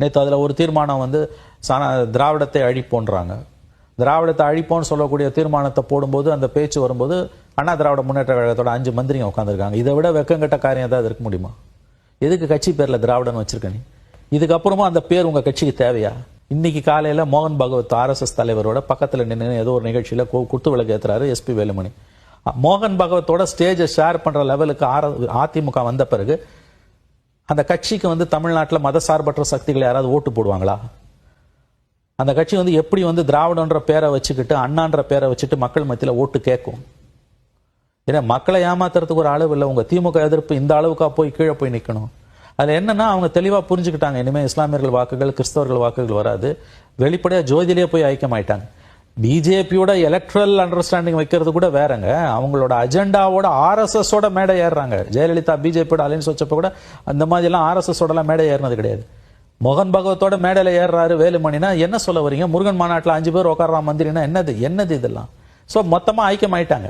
நேற்று அதில் ஒரு தீர்மானம் வந்து திராவிடத்தை அழிப்போன்றாங்க. திராவிடத்தை அழிப்போன்னு சொல்லக்கூடிய தீர்மானத்தை போடும்போது அந்த பேச்சு வரும்போது அண்ணா திராவிட முன்னேற்ற கழகத்தோட 5 மந்திரிங்க உட்காந்துருக்காங்க. இதை விட வெக்கங்கட்ட காரியம் ஏதாவது இருக்க முடியுமா? எதுக்கு கட்சி பேரில் திராவிடன்னு வச்சிருக்க நீ? இதுக்கப்புறமா அந்த பேர் உங்கள் கட்சிக்கு தேவையா? இன்னைக்கு காலையில் மோகன் பகவத் RSS தலைவரோட பக்கத்தில் நின்று ஏதோ ஒரு நிகழ்ச்சியில் குத்து விளக்கு ஏற்றுறாரு SP வேலுமணி. மோகன் பகவத்தோட ஸ்டேஜை ஷேர் பண்ணுற லெவலுக்கு அதிமுக வந்த பிறகு அந்த கட்சிக்கு வந்து தமிழ்நாட்டில் மதசார்பற்ற சக்திகள் யாராவது ஓட்டு போடுவாங்களா? அந்த கட்சி வந்து எப்படி வந்து திராவிடன்ற பேரை வச்சுக்கிட்டு அண்ணான்ற பேரை வச்சுட்டு மக்கள் மத்தியில் ஓட்டு கேட்கும்? ஏன்னா மக்களை ஏமாத்துறதுக்கு ஒரு அளவு இல்லை. உங்க திமுக எதிர்ப்பு இந்த அளவுக்கா போய் கீழே போய் நிற்கணும்? அதுல என்னன்னா அவங்க தெளிவா புரிஞ்சுக்கிட்டாங்க, இனிமே இஸ்லாமியர்கள் வாக்குகள் கிறிஸ்தவர்கள் வாக்குகள் வராது, வெளிப்படையா ஜோதியிலே போய் ஐக்கியமாயிட்டாங்க. பிஜேபியோட எலக்ட்ரல் அண்டர்ஸ்டாண்டிங் வைக்கிறது கூட வேறங்க, அவங்களோட அஜெண்டாவோட RSS ஓட மேடை ஏறுறாங்க. ஜெயலலிதா பிஜேபியோட அலைன்ஸ் வச்சப்ப கூட அந்த மாதிரி எல்லாம் RSS ஓட மேடை ஏறினது கிடையாது. மோகன் பகவத்தோட மேடையில ஏறாரு வேலுமணினா என்ன சொல்ல வரீங்க? முருகன் மாநாட்டில் 5 பேர் உட்கார்றா மந்திரினா என்னது இதெல்லாம்? சோ மொத்தமா ஐக்கியமாயிட்டாங்க.